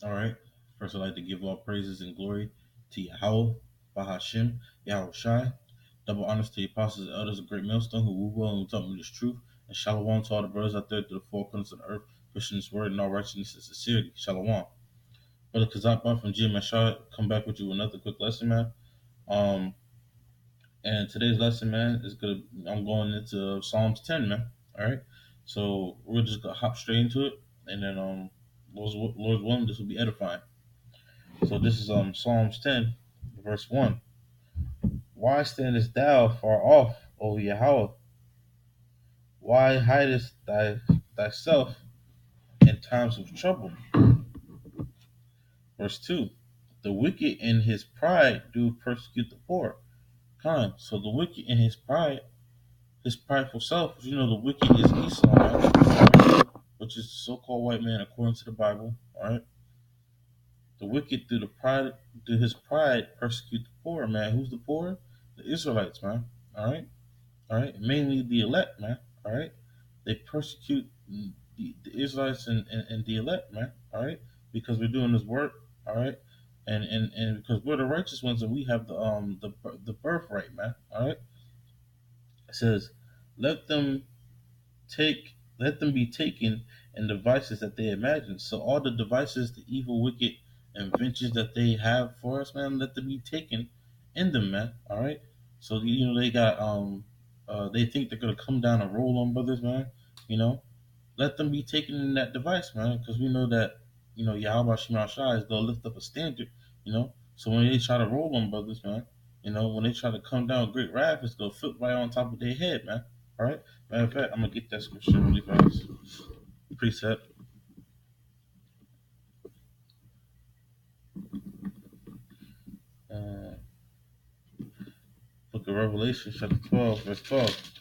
All right. First, I'd like to give all praises and glory to Yahweh, Bahashim, Yahweh Shai. Double honors to the apostles and elders of Great Millstone who woo well and who taught me this truth. And shalom to all the brothers out there to the four corners of the earth, pushing this word in all righteousness and sincerity. Shalom. Brother Kazakba from GMS come back with you with another quick lesson, man. Um, and today's lesson, man, is gonna I'm going into Psalms 10, man. All right. So we're just gonna hop straight into it, and then Lord's willing, this will be edifying. So this is Psalms 10, verse 1. Why standest thou far off, O Yahweh? Why hidest thyself in times of trouble? Verse 2. The wicked in his pride do persecute the poor. So the wicked in his pride, his prideful self, the wicked is Esau, right? Which is the so-called white man according to the Bible. All right. The wicked through his pride persecute the poor, man. Who's the poor? The Israelites, man. All right. All right, mainly the elect, man. All right, they persecute the Israelites and the elect, man. All right, because we're doing this work. All right, and because we're the righteous ones and we have the birthright, man. All right, it says, let them let them be taken in devices that they imagine. So all the devices, the evil, wicked inventions that they have for us, man, let them be taken in them, man. All right. So they got they think they're gonna come down and roll on brothers, man. You know, let them be taken in that device, man, because we know that Yahweh Shema Shai is gonna lift up a standard. So when they try to roll on brothers, man, when they try to come down with great wrath, it's gonna flip right on top of their head, man. All right. Matter of fact, I'm gonna get that scripture really fast. Precept. Uh, Book of Revelation, chapter 12, verse 12.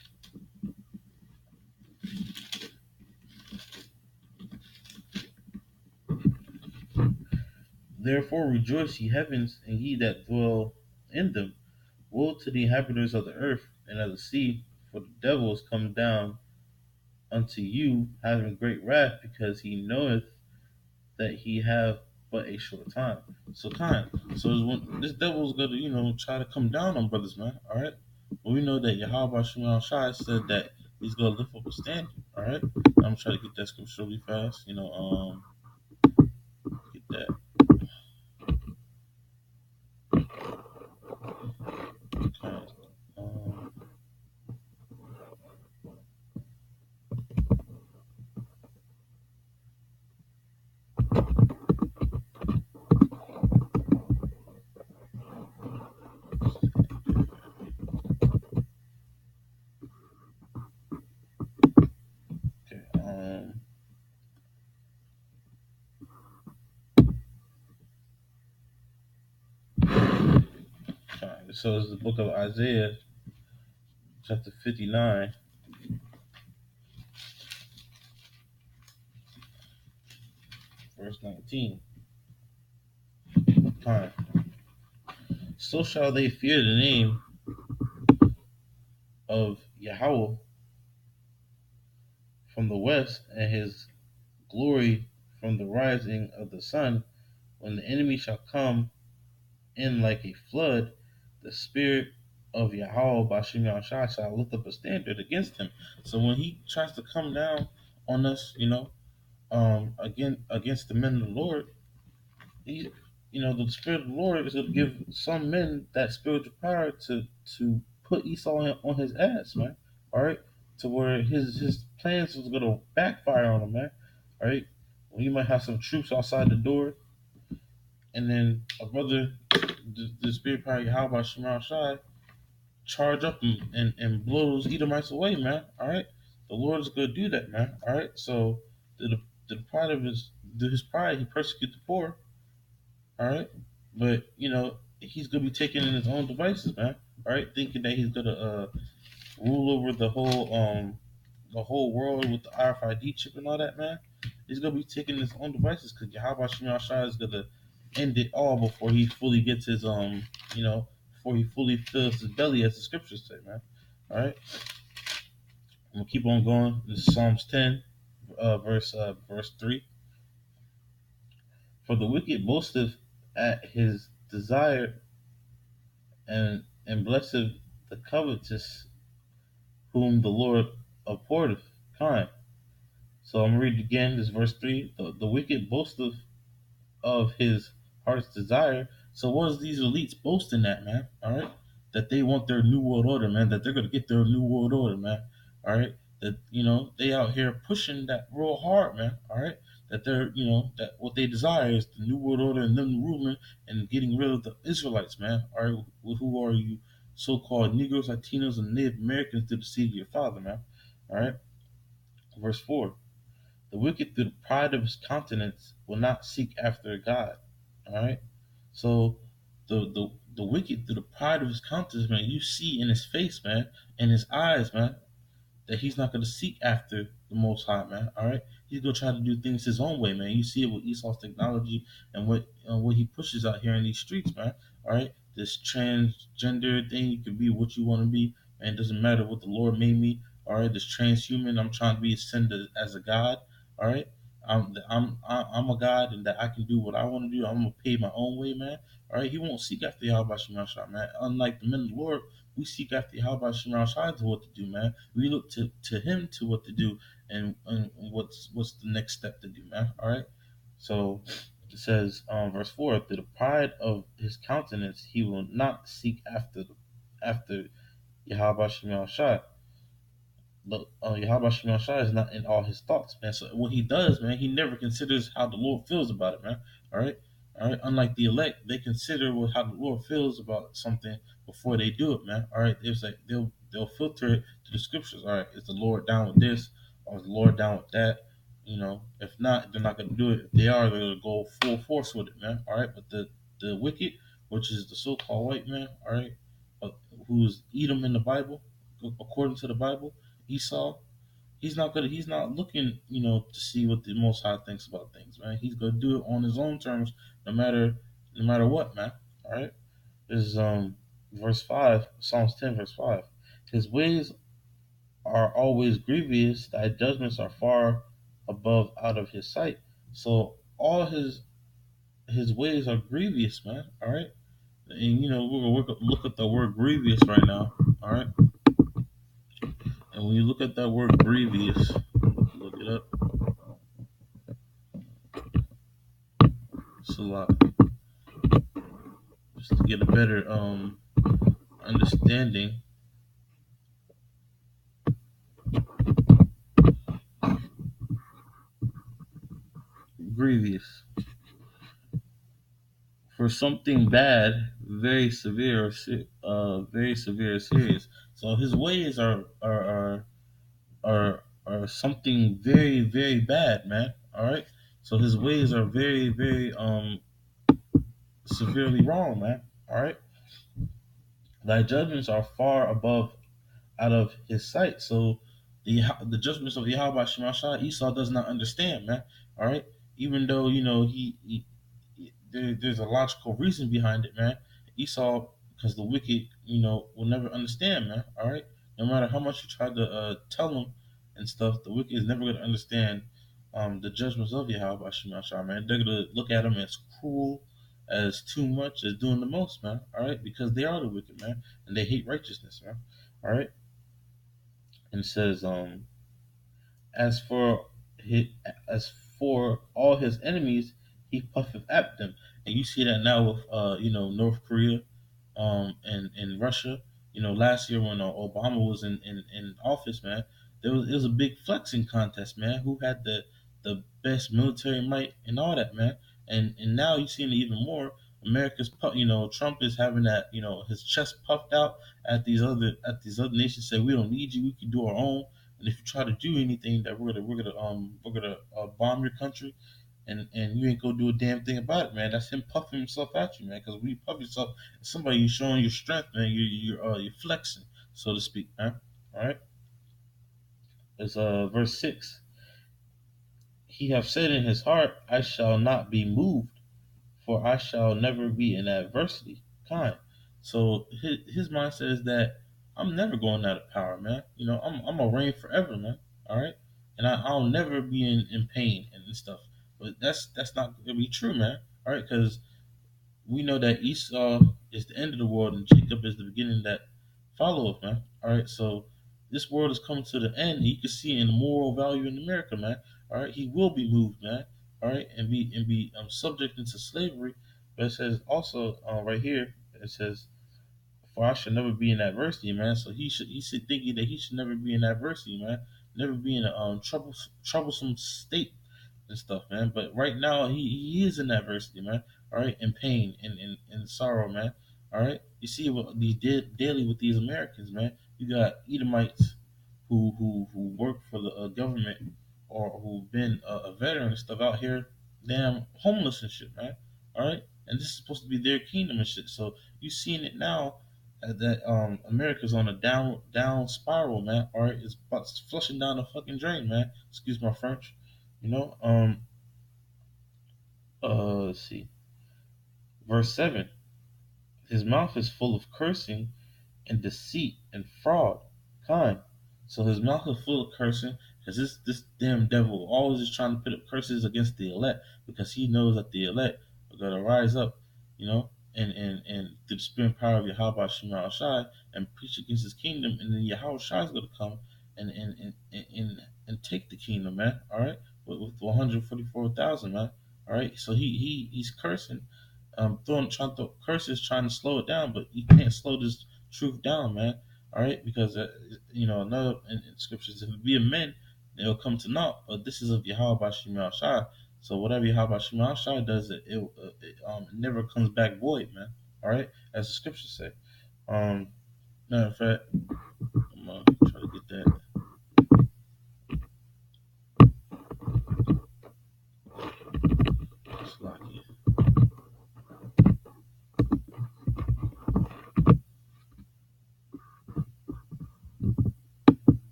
Therefore rejoice, ye heavens, and ye that dwell in them. Woe to the inhabitants of the earth and of the sea, for the devil is come down unto you, having great wrath, because he knoweth that he have but a short time. So when this devil's gonna, try to come down on brothers, man. All right. But we know that Yahweh Shema Shai said that he's gonna lift up a standard. All right. I'm trying to get that scripture really fast. Get that. Okay. Um, okay. So it's the book of Isaiah, chapter 59, verse 19. Fine. So shall they fear the name of Yahweh from the west, and his glory from the rising of the sun. When the enemy shall come in like a flood, the spirit of Yahweh Bashim Yahshua shall lift up a standard against him. So when he tries to come down on us, against the men of the Lord, he, the spirit of the Lord is going to give some men that spiritual power to put Esau on his ass, man. All right, to where his plans is going to backfire on him, man. All right, well, you might have some troops outside the door, and then a brother, the spirit power Yahweh Shema Shai, charge up and blow those Edomites away, man. All right, the Lord is going to do that, man. All right, so the pride of his pride, he persecute the poor. All right, but he's gonna be taken in his own devices, man. All right, thinking that he's gonna rule over the whole world with the RFID chip and all that, man. He's gonna be taking his own devices because Yahweh Shema Shai is gonna end it all before he fully gets his before he fully fills his belly, as the scriptures say, man. All right, I'm gonna keep on going. This is Psalms 10, verse 3. For the wicked boasteth at his desire, and blesseth the covetous, whom the Lord abhorreth. Kind. So I'm reading again. This verse 3. The wicked boasteth of his heart's desire. So what is these elites boasting at, man? All right, that they want their new world order, man. That they're gonna get their new world order, man. All right, that they out here pushing that real hard, man. All right, that they're that what they desire is the new world order and them ruling and getting rid of the Israelites, man. All right, who are you, so-called Negroes, Latinos, and Native Americans to deceive your father, man? All right, verse 4. The wicked through the pride of his countenance will not seek after God. All right. So the wicked through the pride of his countenance, man, you see in his face, man, in his eyes, man, that he's not going to seek after the Most High, man. All right, he's going to try to do things his own way, man. You see it with Esau's technology and what he pushes out here in these streets, man. All right, this transgender thing, you can be what you want to be, and it doesn't matter what the Lord made me. All right, this transhuman, I'm trying to be ascended as a god. All right. I'm a God and that I can do what I want to do. I'm gonna pay my own way, man. All right, he won't seek after Yahweh Shema Shah, man. Unlike the men of the Lord, we seek after Yahweh Shema Shah to what to do, man. We look to him to what to do and what's the next step to do, man. All right. So it says, verse 4, through the pride of his countenance, he will not seek after Yahweh Shema Shah. But Yahweh Shema Shai is not in all his thoughts, man. So what he does, man, he never considers how the Lord feels about it, man. All right, all right. Unlike the elect, they consider how the Lord feels about something before they do it, man. All right, it's like they'll filter it to the scriptures. All right, is the Lord down with this, or is the Lord down with that? If not, they're not going to do it. If they are, they're going to go full force with it, man. All right, but the wicked, which is the so-called white man, all right, uh, who's Edom in the Bible, according to the Bible, Esau, he's not looking, to see what the Most High thinks about things, man. He's gonna do it on his own terms, no matter what, man. All right. This is verse 5, Psalms 10, verse 5. His ways are always grievous, thy judgments are far above out of his sight. So all his ways are grievous, man. All right. And we're gonna look at the word grievous right now. All right. And when you look at that word grievous, look it up. It's a lot. Just to get a better understanding. Grievous. For something bad, very severe, very severe, serious. So his ways are something very, very bad, man. All right. So his ways are very, very severely wrong, man. All right. Thy judgments are far above out of his sight. So the judgments of Yahweh Shema Shah, Esau does not understand, man. All right. Even though there's a logical reason behind it, man. Esau, because the wicked, will never understand, man. All right. No matter how much you try to tell them and stuff, the wicked is never going to understand the judgments of Yahweh Shema Shah, man. They're going to look at him as cruel, as too much, as doing the most, man. All right, because they are the wicked, man, and they hate righteousness, man. All right. And it says, as for his, as for all his enemies, he puffeth at them. And you see that now with North Korea, and Russia. Last year when Obama was in office, man, it was a big flexing contest, man. Who had the best military might and all that, man. And now you're seeing it even more. Trump is having that, his chest puffed out at these other nations. Say we don't need you, we can do our own. And if you try to do anything, that we're gonna bomb your country, and you ain't gonna do a damn thing about it, man. That's him puffing himself at you, man. Because when you puff yourself, somebody you showing your strength, man. You're flexing, so to speak, man. All right. It's verse 6. He have said in his heart, I shall not be moved, for I shall never be in adversity. Kind. So his mindset is that I'm never going out of power, man. I'm gonna reign forever, man. All right, and I'll never be in pain and stuff. but that's not gonna be true, man. All right, because we know that Esau is the end of the world and Jacob is the beginning that followeth, man. All right, so this world is coming to the end. And you can see in the moral value in America, man. All right, he will be moved, man. All right, and be subject into slavery. But it says also right here, it says, "For I should never be in adversity, man." So he should thinking that he should never be in adversity, man. Never be in a troublesome state and stuff, man. But right now he is in adversity, man. All right, in pain and sorrow, man. All right, you see what these daily with these Americans, man. You got Edomites who work for the government or who've been a veteran and stuff out here, damn homeless and shit, man. All right, and this is supposed to be their kingdom and shit. So you seeing it now that America's on a down spiral, man. All right, it's flushing down the fucking drain, man. Excuse my French. You know, let's see, verse 7. His mouth is full of cursing and deceit and fraud. Kind. So his mouth is full of cursing because this damn devil always is trying to put up curses against the elect because he knows that the elect are gonna rise up, you know, and through the spirit and power of Yahweh Shema Shai and preach against his kingdom, and then Yahweh Shai is gonna come and take the kingdom, man. All right, with 144,000, man. All right, so he's cursing, trying to throw curses, trying to slow it down, but you can't slow this truth down, man. All right, because another in scriptures, if it be a men, they'll come to naught. But this is of Yahweh Bashim Shai. So whatever Yahweh Bashim Shai does, it never comes back void, man. All right, as the scriptures say. Um, Matter of fact, I'm gonna try to get that. Slocky.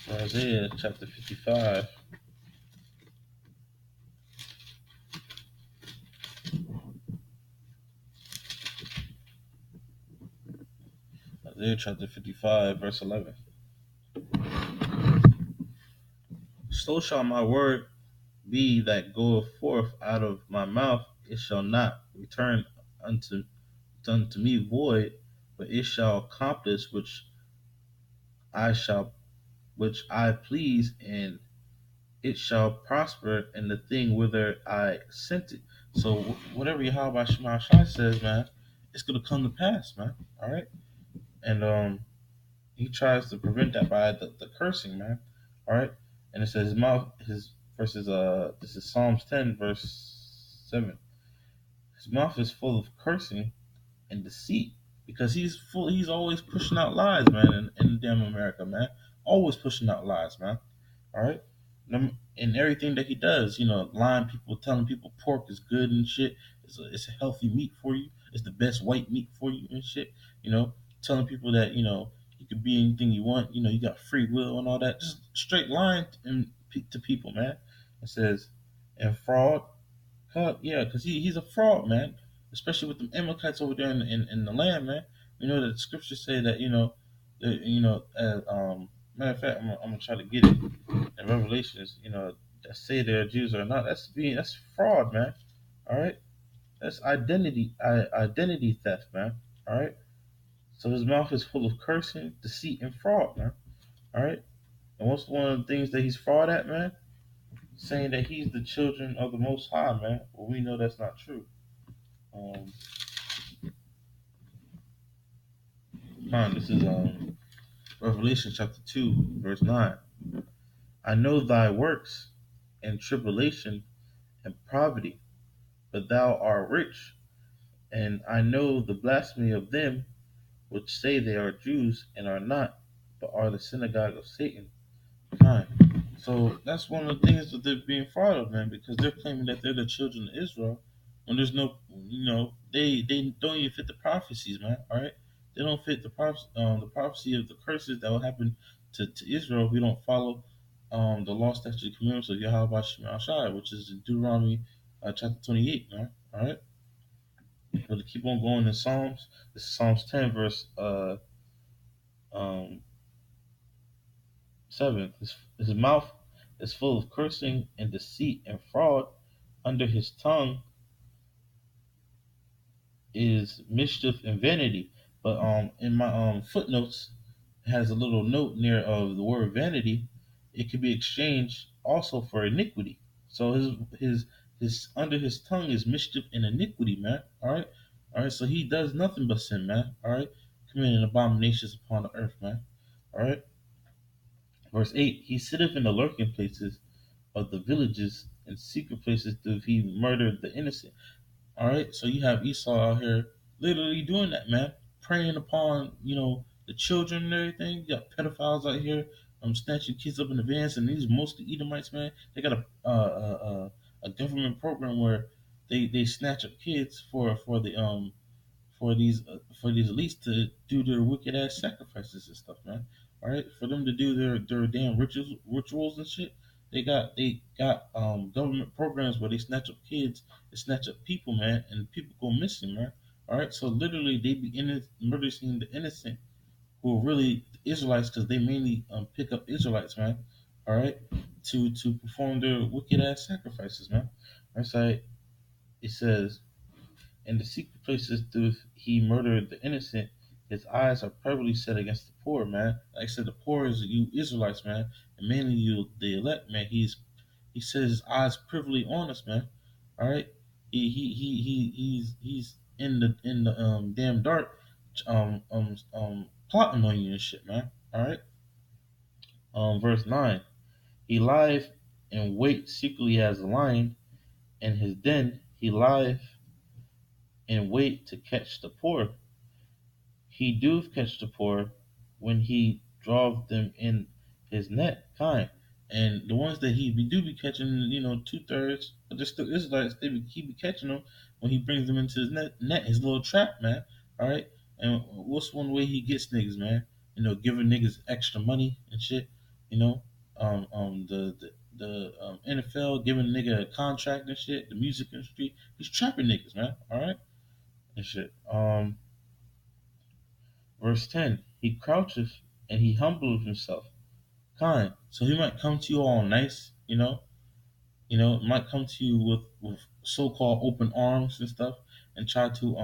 Isaiah chapter 55. Isaiah chapter 55, verse 11. So shall my word be that goeth forth out of my mouth, it shall not return unto unto me void, but it shall accomplish I shall which I please, and it shall prosper in the thing whither I sent it. So whatever Yahweh Shema Shai says, man, it's gonna come to pass, man. All right, and he tries to prevent that by the cursing, man. All right, and it says his mouth, his verses. This is Psalms 10, verse 7. His mouth is full of cursing and deceit because he's always pushing out lies, man, in damn America, man. Always pushing out lies, man. All right, and everything that he does, lying people, telling people pork is good and shit. It's a healthy meat for you. It's the best white meat for you and shit. Telling people that you can be anything you want. You got free will and all that. Just straight lying to people, man. It says, and fraud. Yeah, because he's a fraud, man. Especially with the Amalekites over there in the land, man. We know that the scriptures say that matter of fact, I'm gonna try to get it in Revelations. That say they're Jews or not. That's fraud, man. All right, that's identity theft, man. All right. So his mouth is full of cursing, deceit, and fraud, man. All right. And what's one of the things that he's fraud at, man? Saying that he's the children of the Most High, man. Well, we know that's not true. Um, this is Revelation chapter 2, verse 9. I know thy works and tribulation and poverty, but thou art rich. And I know the blasphemy of them which say they are Jews and are not, but are the synagogue of Satan. Fine. So that's one of the things that they're being fraud of, man, because they're claiming that they're the children of Israel when there's no, they don't even fit the prophecies, man. All right, they don't fit the prophecy of the curses that will happen to Israel if we don't follow the law, statutes, and commandments of Yahweh Shema Shai, which is in Deuteronomy chapter 28, man. All right, But to keep on going in Psalms, this is Psalms 10 verse um 7. His mouth is full of cursing and deceit and fraud. Under his tongue is mischief and vanity. But in my footnotes it has a little note near of the word vanity. It could be exchanged also for iniquity. So his under his tongue is mischief and iniquity, man. All right, all right. So he does nothing but sin, man. All right, committing abominations upon the earth, man. All right. Verse 8: He sitteth in the lurking places of the villages, and secret places doth he murder the innocent. All right, so you have Esau out here literally doing that, man, preying upon the children and everything. You got pedophiles out here, snatching kids up in the vans, and these mostly Edomites, man. They got a government program where they snatch up kids for these elites to do their wicked ass sacrifices and stuff, man. All right, for them to do their damn rituals and shit. They got government programs where they snatch up kids, they snatch up people, man, and people go missing, man. All right, so literally they be murdering the innocent who are really Israelites because they mainly pick up Israelites, man. All right, to perform their wicked ass sacrifices, man. That's like it says. In the secret places doth he murder the innocent. His eyes are privily set against the poor, man. Like I said, the poor is you Israelites, man, and mainly you the elect, man. He says his eyes privily on us, man. All right, he's in the damn dark, plotting on you and shit, man. All right. Verse 9: He lieth and wait secretly as a lion. In his den he lieth and wait to catch the poor. He doth catch the poor when he draweth them in his net, kind. And the ones that do be catching, 2/3, but they're still Israelites. He be catching them when he brings them into his his little trap, man. All right. And what's one way he gets niggas, man? Giving niggas extra money and shit. You know, the NFL giving a nigga a contract and shit. The music industry, he's trapping niggas, man. All right, and shit. Verse 10: He croucheth and he humbleth himself. Kind. So he might come to you all nice, might come to you with so called open arms and stuff and try to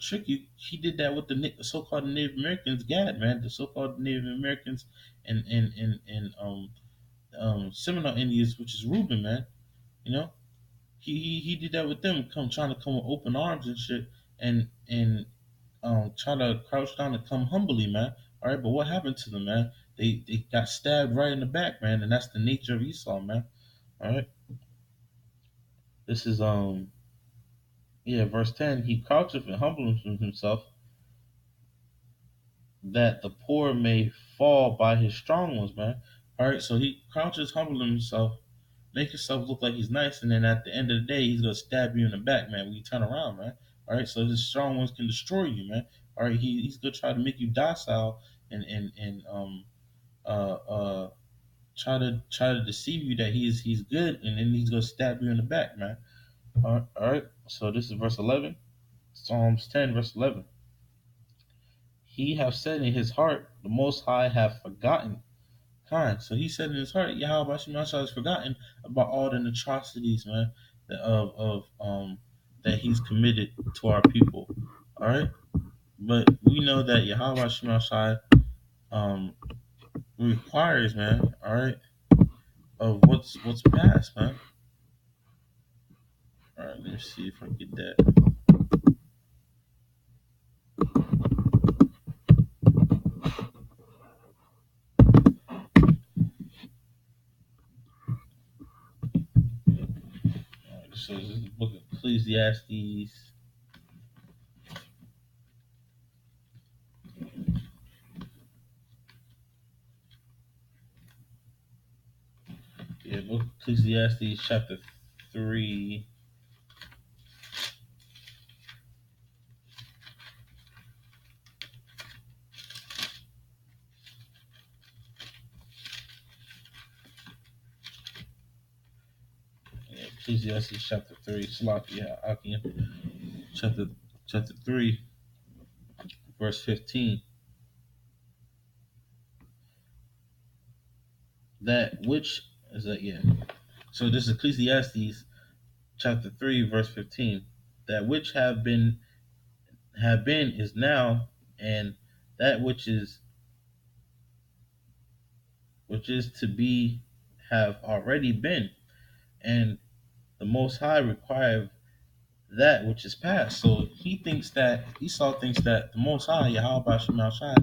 trick you. He did that with the so called Native Americans, Gad, man, the so called Native Americans and Seminole Indians, which is Reuben, man. You know? He did that with them, trying to come with open arms and shit and try to crouch down and come humbly, man. All right, but what happened to them, man? They got stabbed right in the back, man, and that's the nature of Esau, man. All right, this is verse 10. He croucheth and humbleth himself, that the poor may fall by his strong ones, man. All right, so he crouches, humbling himself, make himself look like he's nice, and then at the end of the day, he's gonna stab you in the back, man. When you turn around, man. All right, so his strong ones can destroy you, man. All right, he's gonna try to make you docile and uh try to deceive you that he's good, and then he's gonna stab you in the back, man. All right. So this is verse 11, Psalms 10, verse 11. He have said in his heart, the Most High have forgotten. Kind. So he said in his heart, Yahweh Shemashah has forgotten about all the atrocities, man, that he's committed to our people. All right. But we know that Yahweh Shemashah requires, man. All right, of what's past, man. All right, let me see if I get that. All right, so this is the book of Ecclesiastes. Yeah, book of Ecclesiastes, chapter 3. Yeah, Ecclesiastes chapter 3. Sloppy, yeah, Akim. chapter chapter 3, verse 15. That which is that yeah. So this is Ecclesiastes chapter 3, verse 15. That which have been is now, and that which is to be have already been, and the Most High require that which is past. So Esau thinks that the Most High, Yahweh Shema Shai,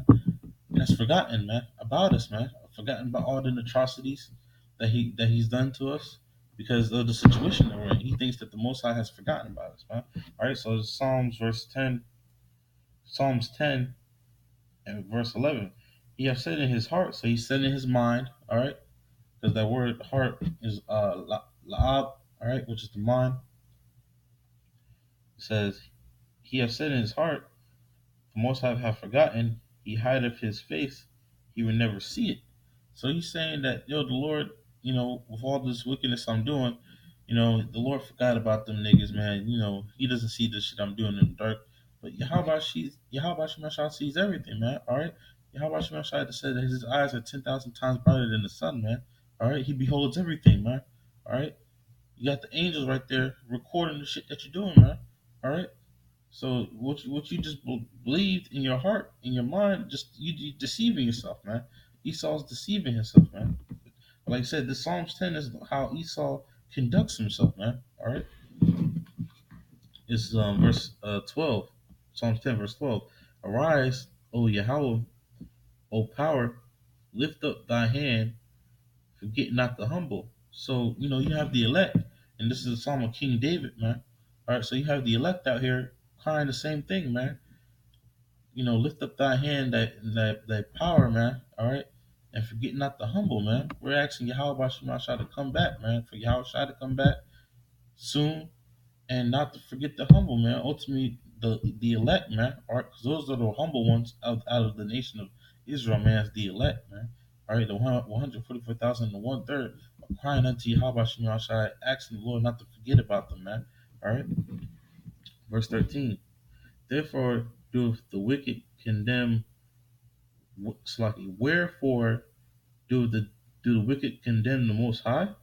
has forgotten, man, about us, man. Forgotten about all the atrocities that he's done to us because of the situation that we're in. He thinks that the Most High has forgotten about us, man. All right, so Psalms 10 and verse 11. He have said in his heart, so he said in his mind, all right, because that word heart is la'ab, all right, which is the mind. It says, he have said in his heart, the Most High have forgotten, he hideth his face, he will never see it. So he's saying that, the Lord, with all this wickedness I'm doing, the Lord forgot about them niggas, man. He doesn't see the shit I'm doing in the dark. But Yahweh Shemashah sees everything, man. All right? Yahweh Shemashah said that his eyes are 10,000 times brighter than the sun, man. All right? He beholds everything, man. All right? You got the angels right there recording the shit that you're doing, man. All right? So what you just believed in your heart, in your mind, just you deceiving yourself, man. Esau's deceiving himself, man. Like I said, the Psalms 10 is how Esau conducts himself, man. All right, it's verse 12, Psalms 10 verse 12. Arise, O Yahweh, O power, lift up thy hand, forget not the humble. So you have the elect, and this is a psalm of King David, man. All right, so you have the elect out here crying the same thing, man. Lift up thy hand, that power, man. All right, and forget not the humble, man. We're asking Yahweh Shemashah to come back, man. For Yahweh Shai to come back soon, and not to forget the humble, man. Ultimately, the elect, man. All right, because those are the humble ones out of the nation of Israel, man. Is the elect, man. All right, the 144,000 and the 1/3 are crying unto Yahweh Shemashah, asking the Lord not to forget about them, man. All right, verse 13. Therefore doeth the wicked condemn. Slaki. Wherefore do the wicked condemn the Most High?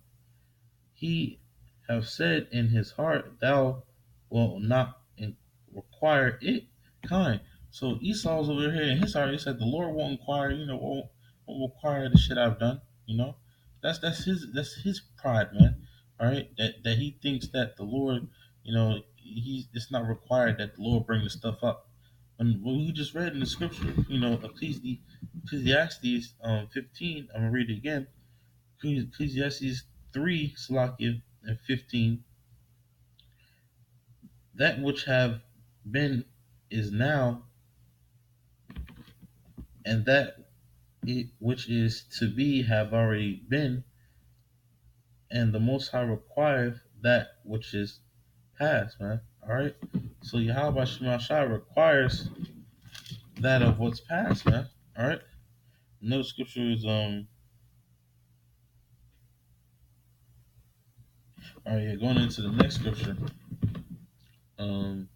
He have said in his heart, Thou wilt not require it. Kind. So Esau's over here in his heart. He said, The Lord won't inquire. Won't require the shit I've done. That's his pride, man. All right, that he thinks that the Lord, it's not required that the Lord bring the stuff up. And what we just read in the scripture, Ecclesiastes 15. I'm gonna read it again. Ecclesiastes 3, Salakia, and 15. That which have been is now, and that which is to be have already been, and the Most High requireth that which is past, man. All right. So Yahweh Shema Shai requires that of what's past, man. All right. Another scripture is All right, yeah, going into the next scripture, um,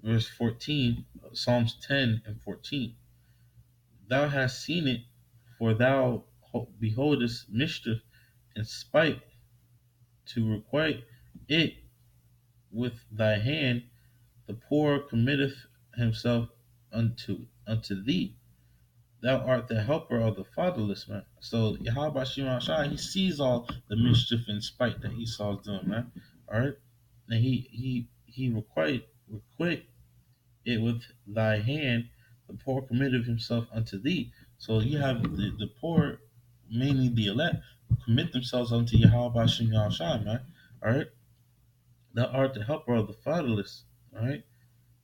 verse 14, Psalms 10 and 14. Thou hast seen it, for thou beholdest mischief and spite, to requite it with thy hand. The poor committeth himself unto thee. Thou art the helper of the fatherless, man. So Yahweh Shema Shai, he sees all the mischief and spite that Esau's doing, man. All right, and he requite it with thy hand. The poor committed himself unto thee. So you have the poor, mainly the elect, commit themselves unto Yahweh Shema Shai, man. All right, thou art the helper of the fatherless. All right.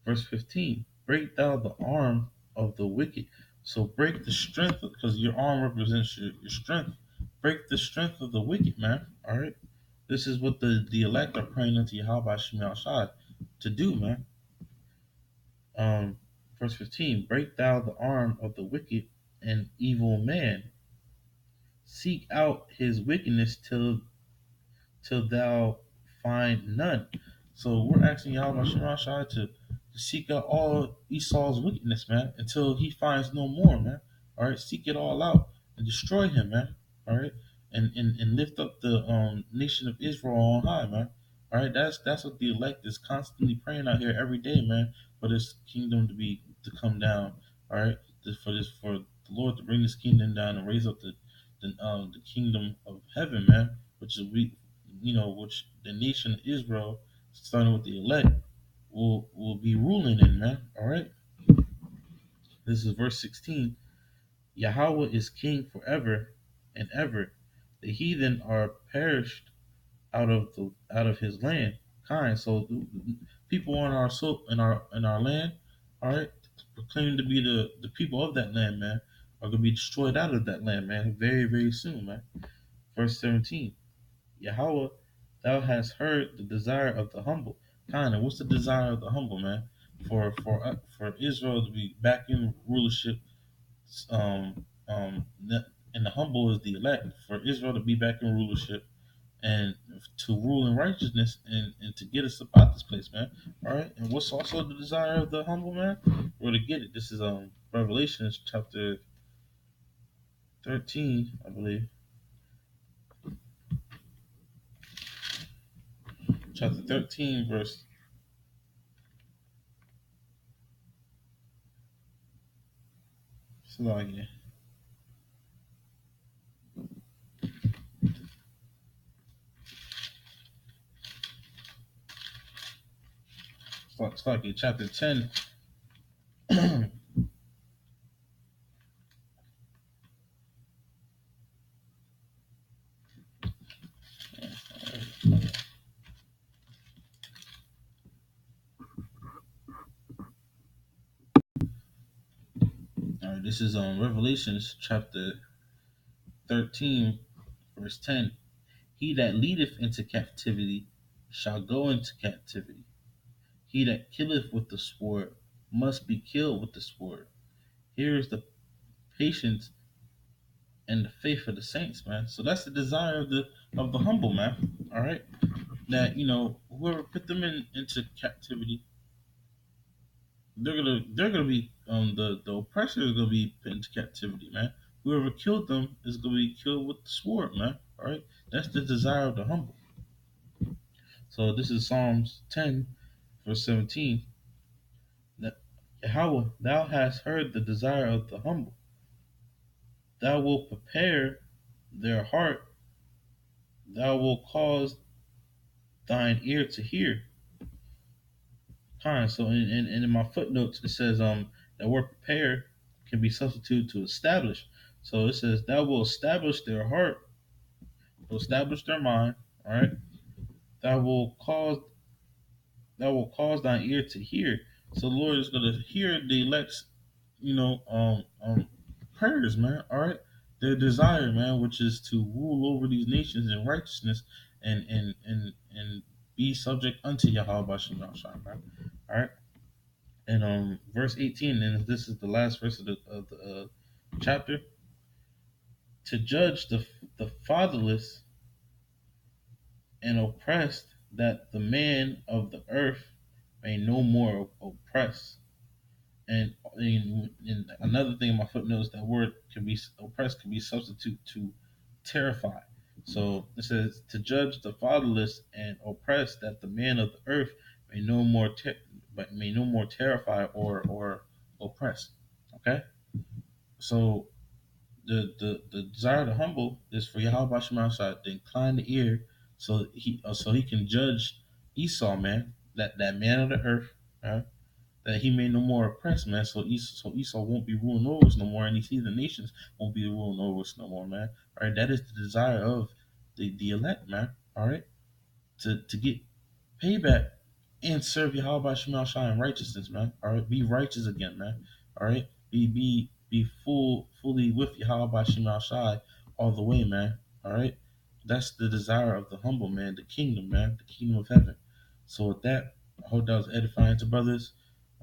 Verse 15, break thou the arm of the wicked. So break the strength, because your arm represents your strength. Break the strength of the wicked, man. All right. This is what the elect are praying unto Yahweh Shema Shai to do, man. Verse 15, break thou the arm of the wicked and evil man. Seek out his wickedness till thou find none. So we're asking Yahweh Shema Shai to seek out all Esau's wickedness, man, until he finds no more, man. All right, seek it all out and destroy him, man. All right, and lift up the nation of Israel on high, man. All right, that's what the elect is constantly praying out here every day, man, for this kingdom to come down. All right, for the Lord to bring this kingdom down and raise up the kingdom of heaven, man, which is which the nation of Israel, starting with the elect, will be ruling in, man. All right, this is verse 16. Yahweh is king forever and ever. The heathen are perished out of his land. Kind. So people on our in our land, all right, proclaiming to be the people of that land, man, are gonna be destroyed out of that land, man, very very soon, man. Verse 17. Yahweh, thou hast heard the desire of the humble. Kind of, what's the desire of the humble, man? For Israel to be back in rulership, and the humble is the elect. For Israel to be back in rulership and to rule in righteousness and to get us about this place, man. All right. And what's also the desire of the humble, man? We're to get it. This is Revelations chapter 13, I believe. Chapter 13, verse. Salakia. Salakia, chapter 10. All right, this is Revelations chapter 13, verse 10. He that leadeth into captivity shall go into captivity. He that killeth with the sword must be killed with the sword. Here is the patience and the faith of the saints, man. So that's the desire of the humble, man. All right, that whoever put them into captivity, they're gonna be the oppressor is gonna be put into captivity, man. Whoever killed them is gonna be killed with the sword, man. All right, that's the desire of the humble. So this is Psalms 10, verse 17. That Yahweh, thou hast heard the desire of the humble. Thou wilt prepare their heart. Thou wilt cause thine ear to hear. Kind. So in my footnotes it says that word prepare can be substituted to establish. So it says that will establish their heart, will establish their mind. All right. That will cause thine ear to hear. So the Lord is gonna hear the elect's, prayers, man. All right. Their desire, man, which is to rule over these nations in righteousness and be subject unto Yahweh Bashem Yahshua, man. All right. And verse 18, and this is the last verse of the chapter. To judge the fatherless and oppressed, that the man of the earth may no more oppress. And another thing in my footnotes, that word can be oppressed can be substitute to terrify. So it says to judge the fatherless and oppressed, that the man of the earth may no more may no more terrify or oppress. Okay, so the desire of the humble is for Yahweh Shemashah to incline the ear, so he can judge Esau, man, that man of the earth, right? That he may no more oppress, man. So Esau won't be ruling over us no more, and these heathen nations won't be ruling over us no more, man. All right, that is the desire of the elect, man. All right, to get payback and serve Yahweh Shemal Shai in righteousness, man. All right, be righteous again, man. All right, be fully with Yahweh Shemal Shai all the way, man. All right, that's the desire of the humble, man. The kingdom, man. The kingdom of heaven. So with that, I hope that was edifying to brothers.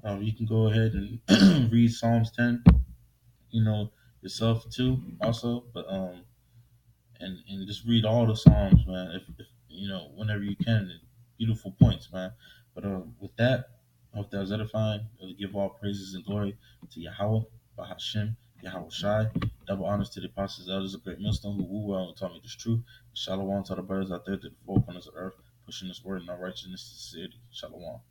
You can go ahead and read Psalms 10, yourself too, also. But and just read all the Psalms, man. If whenever you can, beautiful points, man. But with that, I hope that was edifying. Give all praises and glory to Yahweh, Bahashim, Yahweh Shai. Double honors to the apostles, elders of Great Millstone who woo well and taught me this truth. Shalom to the brothers out there to the four corners of earth, pushing this word in our righteousness and sincerity. Shalom.